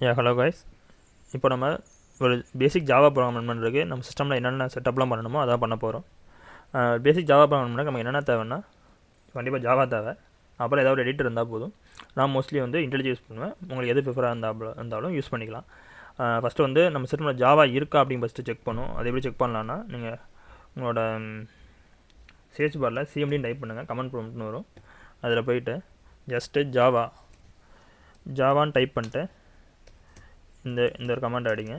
Hello guys. இப்போ நம்ம ஒரு பேசிக் ஜாவா ப்ரோக்ராம் பண்ணுறதுக்கு நம்ம சிஸ்டமில் என்னென்ன செட்டப்லாம் பண்ணணுமோ அதான் பண்ண போகிறோம். பேசிக் ஜாவா ப்ரோக்ராம் பண்ணுறதுக்கு நமக்கு என்னென்ன தேவைன்னா கண்டிப்பாக ஜாவா தேவை. அப்புறம் ஏதாவது ஒரு எடிட்டர் இருந்தால் போதும். நான் மோஸ்ட்லி வந்து இன்டெலிஜ் யூஸ் பண்ணுவேன். உங்களுக்கு எது ப்ரிஃபராக இருந்தாலும் யூஸ் பண்ணிக்கலாம். ஃபஸ்ட்டு வந்து நம்ம சிஸ்டமில் ஜாவா இருக்கா அப்படின்னு ஃபஸ்ட்டு செக் பண்ணும். அது எப்படி செக் பண்ணலான்னா, நீங்கள் உங்களோட சர்ச் பாரில் சிஎம்டின்னு டைப் பண்ணுங்கள், கமெண்ட் ப்ராம்ப்ட்னு வரும். அதில் போயிட்டு ஜஸ்ட்டு ஜாவான்னு டைப் பண்ணிட்டு இந்த ஒரு கமெண்ட் அடிங்க.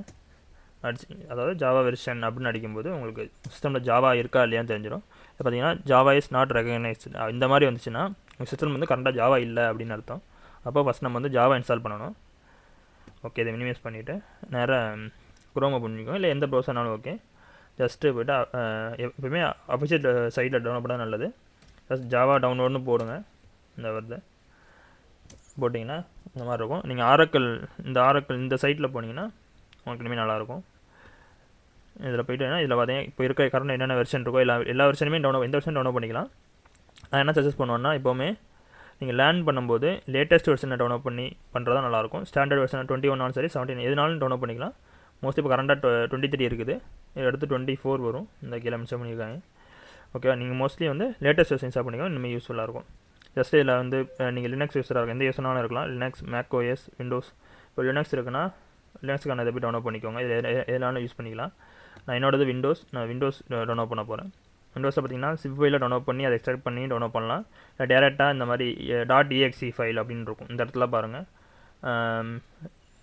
அதாவது ஜாவா வெர்ஷன் அப்படின்னு அடிக்கும்போது உங்களுக்கு சிஸ்டமில் ஜாவா இருக்கா இல்லையான்னு தெரிஞ்சிடும். இப்போ பார்த்தீங்கன்னா ஜாவா இஸ் நாட் ரெகனைஸ்டு இந்த மாதிரி வந்துச்சுன்னா உங்கள் சிஸ்டம் வந்து கரெக்டாக ஜாவா இல்லை அப்படின்னு அர்த்தம். அப்போ ஃபஸ்ட் நம்ம வந்து ஜாவா இன்ஸ்டால் பண்ணணும். ஓகே, இதை மினிமைஸ் பண்ணிவிட்டு நேராக குரோம் ஓப்பன் பண்ணிக்கோங்க, இல்லை எந்த ப்ரௌசர்னாலும் ஓகே. ஜஸ்ட்டு போய்ட்டு எப்பவுமே அஃபிஷியல் சைட்டில் டவுன்லோட் பண்ணால் நல்லது. ஜஸ்ட் ஜாவா டவுன்லோட்னு போடுங்க. இந்த வருது போட்டிங்கன்னா இந்த மாதிரி இருக்கும். நீங்கள் ஆரக்கிள் இந்த சைட்டில் போனீங்கன்னா உங்களுக்கு இனிமேல் நல்லாயிருக்கும். இதில் போய்ட்டு இதில் பார்த்தீங்கன்னா இப்போ இருக்க கரண்ட் என்னென்ன வெர்ஷன் இருக்கோ எல்லா வெர்ஷனுமே எந்த வெர்ஷன் டவுன்லோட் பண்ணிக்கலாம். நான் என்ன சஜஸ்ட் பண்ணுவேன்னா, இப்போவுமே நீங்கள் லேர்ன் பண்ணும்போது லேட்டஸ்ட் வெர்ஷனை டவுன்லோட் பண்ணி பண்ணுறதா நல்லாயிருக்கும். ஸ்டாண்டர்ட் வெர்ஷன் 21 சரி 17 எதுனாலும் டவுன்லோட் பண்ணிக்கலாம். மோஸ்ட்லி இப்போ கரண்டாக 23 இருக்குது, அடுத்து 24 வரும். இந்த கீழே மென்ஷன் பண்ணியிருக்காங்க. ஓகேவா, நீங்கள் மோஸ்ட்லி வந்து லேட்டஸ்ட் வெர்ஷன் இன்ஸ்டால் பண்ணிக்கலாம், இனிமேல் யூஸ்ஃபுல்லாக இருக்கும். ஜஸ்ட் இதில் வந்து நீங்கள் லினக்ஸ் யூஸராக இருக்கும், எந்த யூஸ்னாலும் இருக்கலாம். Linux, Mac OS, Windows. இப்போ லினக்ஸ் இருக்குன்னா லினக்ஸ்க்கான இதை போய் டவுன்லோட் பண்ணிக்கோங்க. இதில் எதனாலும் யூஸ் பண்ணிக்கலாம். நான் என்னோடது நான் விண்டோஸ் டவுன்லோட் பண்ண போகிறேன். விண்டோஸில் பார்த்தீங்கன்னா சிப் ஃபைலில் டவுன்லோட் பண்ணி அதை எக்ஸ்ட்ராக்ட் பண்ணி டவுன்லோட் பண்ணலாம். இல்லை டேரெக்டாக இந்த மாதிரி .exe ஃபைல் அப்படின்னு இருக்கும். இந்த இடத்துல பாருங்கள்,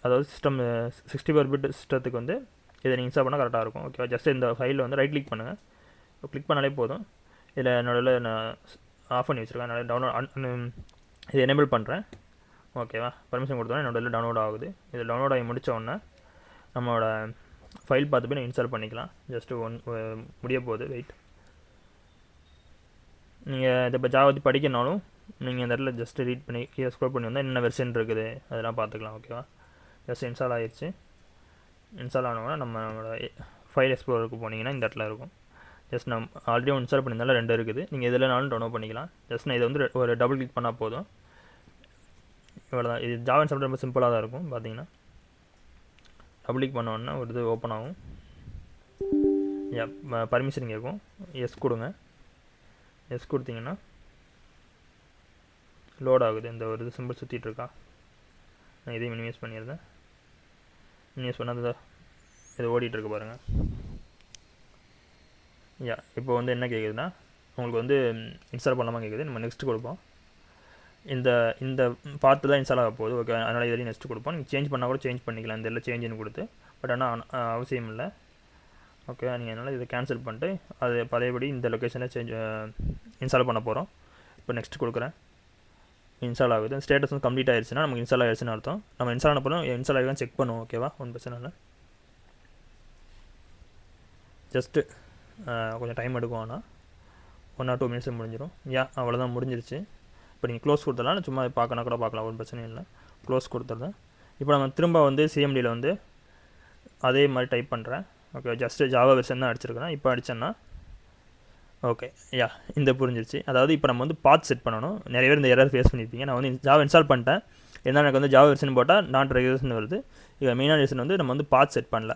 அதாவது சிஸ்டம் 64 பிட் சிஸ்டத்துக்கு வந்து இதை நீங்கள் இன்ஸ்டால் பண்ணால் கரெக்டாக இருக்கும். ஓகேவா, ஜஸ்ட் இந்த ஃபைலில் வந்து ரைட் கிளிக் பண்ணுங்கள். கிளிக் பண்ணாலே போதும். இதில் என்னோட நான் ஆஃப் பண்ணி வச்சுருக்கேன். அதனால் டவுன்லோட் இது எனேபிள் பண்ணுறேன். ஓகேவா, பர்மிஷன் கொடுத்தோன்னா என்னோட இதில் டவுன்லோட் ஆகுது. இது டவுன்லோட் ஆகி முடித்த உடனே நம்மளோட ஃபைல் பார்த்து போய் இன்ஸ்டால் பண்ணிக்கலாம். ஜஸ்ட்டு முடிய போகுது, வெயிட். நீங்கள் இதை இப்போ ஜாவா பற்றி படிக்கனாலும் நீங்கள் இந்த இடத்துல ஜஸ்ட்டு ரீட் பண்ணி கீழே ஸ்க்ரோல் பண்ணி வந்தால் என்ன வெர்ஷன் இருக்குது அதெல்லாம் பார்த்துக்கலாம். ஓகேவா, ஜஸ்ட் இன்ஸ்டால் ஆகிடுச்சு. இன்ஸ்டால் ஆனோன்னா நம்மளோட ஃபைல் எக்ஸ்ப்ளோருக்கு போனீங்கன்னா இந்த இடத்துல இருக்கும். ஜஸ்ட் நம்ம ஆல்ரெடி இன்ஸ்டால் பண்ணியிருந்தாலும் 2 இருக்குது. நீங்கள் எதுலனாலும் டவுன்லோட் பண்ணிக்கலாம். ஜஸ்ட் நான் இதை வந்து ஒரு டபுள் கிளிக் பண்ணால் போதும். இவ்வளோ தான். இது ஜாவா இன்ஸ்டால் ரொம்ப சிம்பிளாக தான் இருக்கும். பார்த்தீங்கன்னா டபுள் கிளிக் பண்ணோன்னா ஒரு இது ஓப்பன் ஆகும். பர்மிஷன் கேட்கும், எஸ் கொடுங்க. எஸ் கொடுத்தீங்கன்னா லோட் ஆகுது. இந்த ஒரு இது சிம்பிள் சுற்றிட்டுருக்கா. நான் இதையும் மினிமைஸ் பண்ணிடுறேன். மினிமைஸ் பண்ணால் இது ஓடிட்டுருக்கு பாருங்கள். இப்போ வந்து என்ன கேட்குதுன்னா, உங்களுக்கு வந்து இன்ஸ்டால் பண்ணாமல் கேட்குது. நம்ம நெக்ஸ்ட் கொடுப்போம். இந்த பார்த்து தான் இன்ஸ்டால் ஆக போகுது. ஓகே, அதனால் இதிலையும் நெக்ஸ்ட் கொடுப்போம். நீங்கள் சேஞ்ச் பண்ணால் கூட சேஞ்ச் பண்ணிக்கலாம். இந்த எல்லாம் சேஞ்சுன்னு கொடுத்து, பட் ஆனால் அவசியம் இல்லை. ஓகே, நீங்கள் அதனால் இதை கேன்சல் பண்ணிட்டு அது பழையபடி இந்த லொக்கேஷனில் இன்ஸ்டால் பண்ண போகிறோம். இப்போ நெக்ஸ்ட் கொடுக்குறேன். இன்ஸ்டால் ஆகுது. ஸ்டேட்டஸ் வந்து கம்ப்ளீட் ஆகிடுச்சுன்னா நமக்கு இன்ஸ்டால் ஆகிடுச்சுன்னு அர்த்தம். நம்ம இன்ஸ்டால் ஆன போகிறோம், இன்ஸ்டால் ஆகிதான் செக் பண்ணுவோம். ஓகேவா, ஒன்றும் பிரச்சனை இல்லை. ஜஸ்ட்டு கொஞ்சம் டைம் எடுக்கும். ஆனால் 1 or 2 minutes முடிஞ்சிடும். அவ்வளோதான், முடிஞ்சிருச்சு. இப்போ நீங்கள் க்ளோஸ் கொடுத்துடலாம். சும்மா பார்க்கணும் கூட பார்க்கலாம், ஒரு பிரச்சனையும் இல்லை. க்ளோஸ் கொடுத்துட்றேன். இப்போ நம்ம திரும்ப வந்து சிஎம்டியில் வந்து அதே மாதிரி டைப் பண்ணுறேன். ஓகே, ஜஸ்ட்டு ஜாவா வெர்ஷன் தான் அடிச்சிருக்கிறேன். இப்போ அடித்தேன்னா ஓகே, இந்த புரிஞ்சிருச்சு. அதாவது இப்போ நம்ம வந்து பாத் செட் பண்ணணும். நிறைய பேர் இந்த எரர் ஃபேஸ் பண்ணியிருப்பீங்க. நான் வந்து ஜாவா இன்ஸ்டால் பண்ணிட்டேன், என்ன எனக்கு வந்து ஜாவா வெர்ஷன் போட்டால் நாட் ரெகுலேஷன் வருது. இப்போ மெயினான ரீசன் வந்து நம்ம வந்து பாத் செட் பண்ணல.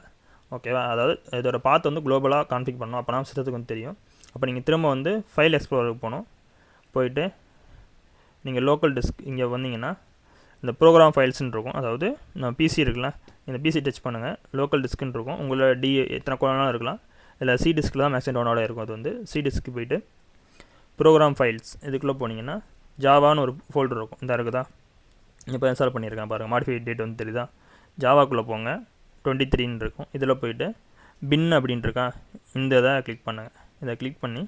ஓகேவா, அதாவது இதோட பாத் வந்து குளோபலாக கான்ஃபிக் பண்ணணும். அப்போ நம்ம சிஸ்டத்துக்கு வந்து தெரியும். அப்போ நீங்கள் திரும்ப வந்து ஃபைல் எக்ஸ்ப்ளோருக்கு போகணும். போயிட்டு நீங்கள் லோக்கல் டிஸ்க் இங்கே வந்தீங்கன்னா இந்த ப்ரோக்ராம் ஃபைல்ஸ்ன்னு இருக்கும். அதாவது நம்ம பிசி இருக்குல்ல, இந்த பிசி டச் பண்ணுங்கள். லோக்கல் டிஸ்க்குன்னு இருக்கும். உங்களோட எத்தனை கோலம்லாம் இருக்கலாம். இல்லை சி டிஸ்கில் தான் மேக்ஸிமம் டவுன்லோட் இருக்கும். அது வந்து சி டிஸ்க்கு போய்ட்டு ப்ரோக்ராம் ஃபைல்ஸ் இதுக்குள்ளே போனீங்கன்னா ஜாவான்னு ஒரு ஃபோல்டர் இருக்கும். இந்த இருக்குதா, இப்போ இன்ஸ்டால் பண்ணியிருக்கேன் பாருங்கள். மாடிஃபை டேட் வந்து தெரியுதா. ஜாவாக்குள்ளே போங்க, 23 இருக்கும். இதில் போய்ட்டு பின் அப்படின்ட்டு இருக்கா, இந்த இதை கிளிக் பண்ணுங்கள். இதை கிளிக் பண்ணி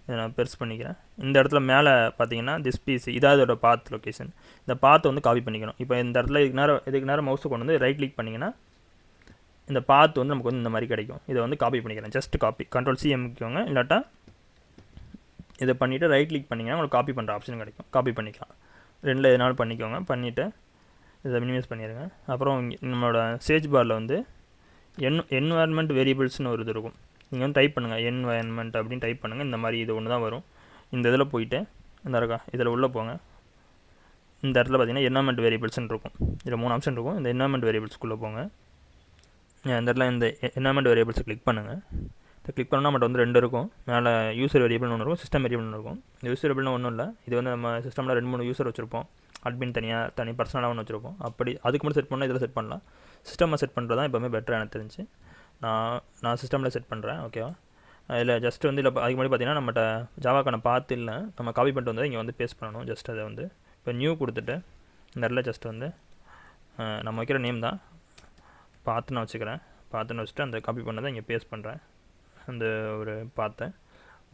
இதை நான் பெருசு பண்ணிக்கிறேன். இந்த இடத்துல மேலே பார்த்தீங்கன்னா திஸ் பிசி இதான் இதோட பாத் லொக்கேஷன். இந்த பாத்தை வந்து காப்பி பண்ணிக்கணும். இப்போ இந்த இடத்துல இதுக்கு நேரம் மவுஸை கொண்டு வந்து ரைட் கிளிக் பண்ணிங்கன்னா இந்த பாத் வந்து நமக்கு வந்து இந்த மாதிரி கிடைக்கும். இதை வந்து காப்பி பண்ணிக்கிறேன். ஜஸ்ட் காப்பி, Ctrl+C அமைக்கோங்க. இல்லாட்டா இதை பண்ணிவிட்டு ரைட் கிளிக் பண்ணிங்கன்னா உங்களுக்கு காப்பி பண்ணுற ஆப்ஷன் கிடைக்கும். காப்பி பண்ணிக்கலாம். 2ல் எதனாலும் பண்ணிக்கோங்க. பண்ணிவிட்டு இதை மினிமைஸ் பண்ணிடுங்க. அப்புறம் நம்மளோட சர்ச் பாரில் வந்து என்வாயர்மெண்ட் வேரியபிள்ஸ்னு ஒரு இது இருக்கும். நீங்கள் வந்து டைப் பண்ணுங்கள், என்வாயர்மெண்ட் அப்படின்னு டைப் பண்ணுங்கள். இந்த மாதிரி இது ஒன்று தான் வரும். இந்த இதில் போயிட்டு இந்த இருக்கா, இதில் உள்ளே போங்க. இந்த இடத்துல பார்த்தீங்கன்னா என்வரன்மெண்ட் வேரியபிள்ஸ்னு இருக்கும். இதில் 3 ஆப்ஷன் இருக்கும். இந்த என்வரன்மெண்ட் வேரியபிள்ஸ்க்குள்ளே போங்க. இந்த இடத்துல இந்த என்வரன்மெண்ட் வேரியபிள்ஸை கிளிக் பண்ணுங்கள். இதை கிளிக் பண்ணால் நம்மகிட்ட வந்து 2 இருக்கும். மேலே யூசர் வேரியபிள்னு ஒன்று இருக்கும், சிஸ்டம் வேரியபிள்னு இருக்கும். இந்த யூசர் வேரியபிள்னு ஒன்றும் இல்லை, இது வந்து நம்ம சிஸ்டமில் 2-3 யூசர் வச்சுருப்போம். அட்மின் தனி பர்சனலாக ஒன்று வச்சுருப்போம். அப்படி அதுக்கு மட்டும் செட் பண்ணால் இதில் செட் பண்ணலாம். சிஸ்டமில் செட் பண்ணுறது தான் எப்போவுமே பெட்டர் எனக்கு தெரிஞ்சு. நான் சிஸ்டமில் செட் பண்ணுறேன். ஓகேவா? இதில் ஜஸ்ட் வந்து இல்லை அதுக்கு முன்னாடி பார்த்தீங்கன்னா நம்மகிட்ட ஜாவாக்கான பாத்து இல்லை, நம்ம காப்பி பண்ணிட்டு வந்து இங்கே வந்து பேஸ்ட் பண்ணணும். ஜஸ்ட் அதை வந்து இப்போ நியூ கொடுத்துட்டு இந்த இடத்துல ஜஸ்ட் வந்து நம்ம வைக்கிற நேம் தான் பாத்து நான் வச்சுக்கிறேன். பாத்துன்னு வச்சுட்டு அந்த காப்பி பண்ணதை இங்கே பேஸ்ட் பண்ணுறேன். அந்த ஒரு பாத்தை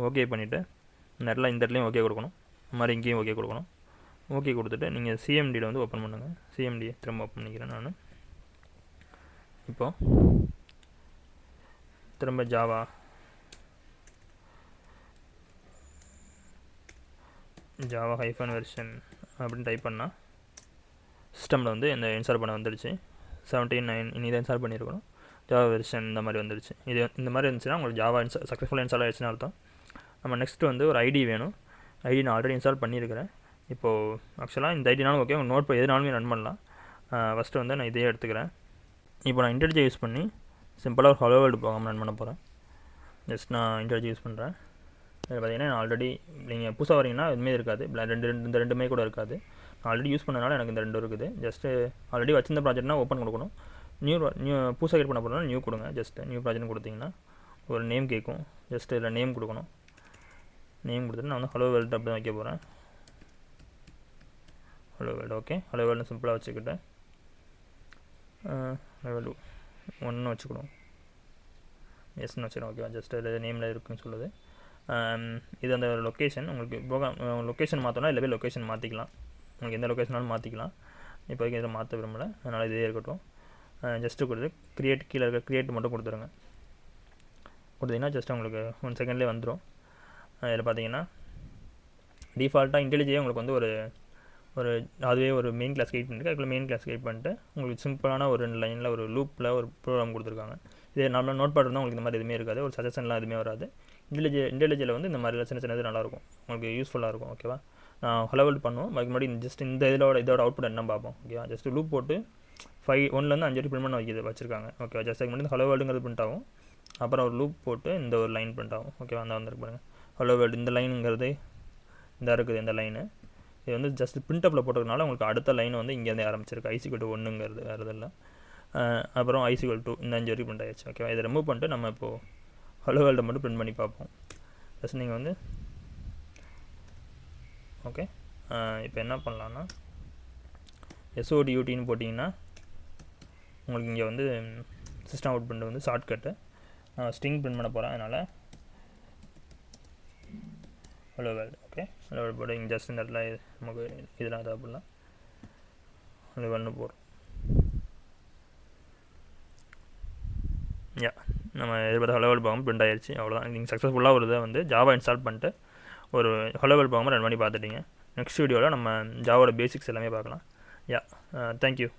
ஓகே பண்ணிவிட்டு இந்த இடத்துலையும் ஓகே கொடுக்கணும். இந்த மாதிரி இங்கேயும் ஓகே கொடுக்கணும். ஓகே கொடுத்துட்டு நீங்கள் சிஎம்டியில் வந்து ஓப்பன் பண்ணுங்கள். சிஎம்டியை திரும்ப ஓப்பன் பண்ணிக்கிறேன் நான். இப்போது திரும்ப ஜாவா -வெர்ஷன் அப்படின்னு டைப் பண்ணால் சிஸ்டமில் வந்து இந்த இன்ஸ்டால் பண்ண வந்துடுச்சு. 17.9 இனி தான் இன்ஸ்டால் பண்ணியிருக்கணும். ஜாவா வெர்ஷன் இந்த மாதிரி வந்துடுச்சு. இது இந்த மாதிரி இருந்துச்சுன்னா உங்களுக்கு ஜாவா சக்ஸஸ்ஃபுல்லாக இன்ஸ்டால் ஆகிடுச்சுன்னு அர்த்தம். நம்ம நெக்ஸ்ட்டு வந்து ஒரு ஐடி வேணும். ஐடி நான் ஆல்ரெடி இன்ஸ்டால் பண்ணியிருக்கிறேன். இப்போது ஆக்சுவலாக இந்த ஐடினாலும் ஓகே, உங்கள் நோட் எதுனாலுமே ரன் பண்ணலாம். ஃபஸ்ட்டு வந்து நான் இதையே எடுத்துக்கிறேன். இப்போ நான் இன்டெலிஜை யூஸ் பண்ணி சிம்பிளாக ஒரு ஹலோ வேர்ல்டு ப்ரோக்ராம் ரன் பண்ண போகிறேன். ஜஸ்ட் நான் இன்டெலிஜை யூஸ் பண்ணுறேன். இதில் பார்த்தீங்கன்னா நான் ஆல்ரெடி நீங்கள் புதுசாக வரீங்கன்னா எதுவுமே இருக்காது, இந்த ரெண்டுமே கூட இருக்காது. நான் ஆல்ரெடி யூஸ் பண்ணனால எனக்கு இந்த 2 இருக்குது. ஜஸ்ட்டு ஆல்ரெடி வச்சிருந்த ப்ராஜெக்ட்னா ஓப்பன் கொடுக்கணும். நியூ புதுசாக கிரியேட் பண்ண போகிறோம்னா நியூ கொடுங்க. ஜஸ்ட் நியூ ப்ராஜெக்ட் கொடுத்தீங்கன்னா ஒரு நேம் கேட்கும். ஜஸ்ட் இதில் நேம் கொடுக்கணும். நேம் கொடுத்துட்டு நான் வந்து ஹலோ வேர்ல்டு அப்படி தான் வைக்க போகிறேன். Hello world. Okay, hello world சிம்பிளாக வச்சுக்கிட்டேன். Hello world 1 வச்சுக்கிடுவோம். எஸ்ன்னு வச்சுக்கிறோம். ஓகேவா? ஜஸ்ட் அதில் நேமில் இருக்குன்னு சொல்லுது. இது அந்த லொக்கேஷன் உங்களுக்கு ப்ரோக்ராம் லொக்கேஷன் மாற்றோன்னா இல்லை போய் லொக்கேஷன் மாற்றிக்கலாம். உங்களுக்கு எந்த லொக்கேஷனாலும் மாற்றிக்கலாம். இப்போதைக்கு இதில் மாற்ற விரும்பலை, அதனால் இதே இருக்கட்டும். ஜஸ்ட்டு கொடுத்து கீழே இருக்க க்ரியேட் மட்டும் கொடுத்துருங்க. கொடுத்தீங்கன்னா ஜஸ்ட் உங்களுக்கு 1 செகண்ட்லேயே வந்துடும். இதில் பார்த்தீங்கன்னா டிஃபால்ட்டாக இன்டெலிஜே உங்களுக்கு வந்து அதுவே ஒரு மெயின் கிளாஸ் கிரியேட் பண்ணிட்டு அதுக்குள்ளே மெயின் கிளாஸ் கிரியேட் பண்ணிட்டு உங்களுக்கு சிம்பிளான ஒரு 2 லைனில் ஒரு லூப்பில் ஒரு ப்ரோக்ராம் கொடுத்துருக்காங்க. இதே நார்மலாக நோட் பேட் இருந்தால் உங்களுக்கு இந்த மாதிரி எதுவுமே இருக்காது, ஒரு சஜஷன்லாம் எதுவுமே வராது. இன்டெலிஜில் வந்து இந்த மாதிரி சின்ன இது நல்லாயிருக்கும், உங்களுக்கு யூஸ்ஃபுல்லாக இருக்கும். ஓகேவா? நான் ஹலோ வேர்ல்டு பண்ணுவோம். அதுக்கு முன்னாடி ஜஸ்ட் இந்த இதோட அவுட்புட் என்ன பார்ப்போம். ஓகேவா? ஜஸ்ட் லூப் போட்டு 1லேருந்து 5 வரைக்கும் பிரிண்ட் பண்ண வச்சுருக்காங்க. ஓகேவா? ஜஸ்ட் அதுக்கு முன்னாடி ஹலோ வேர்ல்டுங்கிறது பிரிண்ட் ஆகும். அப்புறம் ஒரு லூப் போட்டு இந்த ஒரு லைன் பிரிண்ட் ஆகும். ஓகேவா? அந்த வந்துருக்கு பாருங்கள், ஹலோ வேர்ல்டு. இந்த லைனுங்கிறது இந்த இருக்குது, இந்த லைனு. இது வந்து ஜஸ்ட் பிரிண்டப்பில் போட்டதுனால உங்களுக்கு அடுத்த லைன் வந்து இங்கேருந்து ஆரம்பிச்சிருக்கு. -1ங்கிறது வேறு இல்லை. அப்புறம் -2 இந்த 5 வரைக்கும் பிரிண்ட் ஆகிடுச்சு. ஓகேவா? இதை ரிமூவ் பண்ணிட்டு நம்ம இப்போது ஹலோ வேர்ல்டை மட்டும் பிரிண்ட் பண்ணி பார்ப்போம். ஜஸ்ட் நீங்கள் வந்து ஓகே, இப்போ என்ன பண்ணலான்னா SODUTன்னு போட்டிங்கன்னா உங்களுக்கு இங்கே வந்து சிஸ்டம் அவுட் பிரிண்ட் வந்து ஷார்ட்கட்டு. நான் ஸ்ட்ரிங் பிரிண்ட் பண்ண போகிறேன், அதனால் hello world. Okay, hello world போட்டு இங்கே ஜஸ்ட் இந்த இடத்துல நமக்கு இதெல்லாம் தேவைப்படலாம். ஹலோ வேர்ல்டு போகிறோம். நம்ம எதிர்பார்த்த ஹலோ வேர்ல்டு ப்ரோக்ராம் பிரிண்ட் ஆயிடுச்சு. அவ்வளோதான். நீங்கள் சக்ஸஸ்ஃபுல்லாக ஒரு இதை வந்து ஜாவா இன்ஸ்டால் பண்ணிட்டு ஒரு ஹலோ வேர்ல்டு ப்ரோக்ராம் ரன் பண்ணி பார்த்துட்டீங்க. நெக்ஸ்ட் வீடியோவில் நம்ம ஜாவோட பேசிக்ஸ் எல்லாமே பார்க்கலாம். தேங்க்யூ.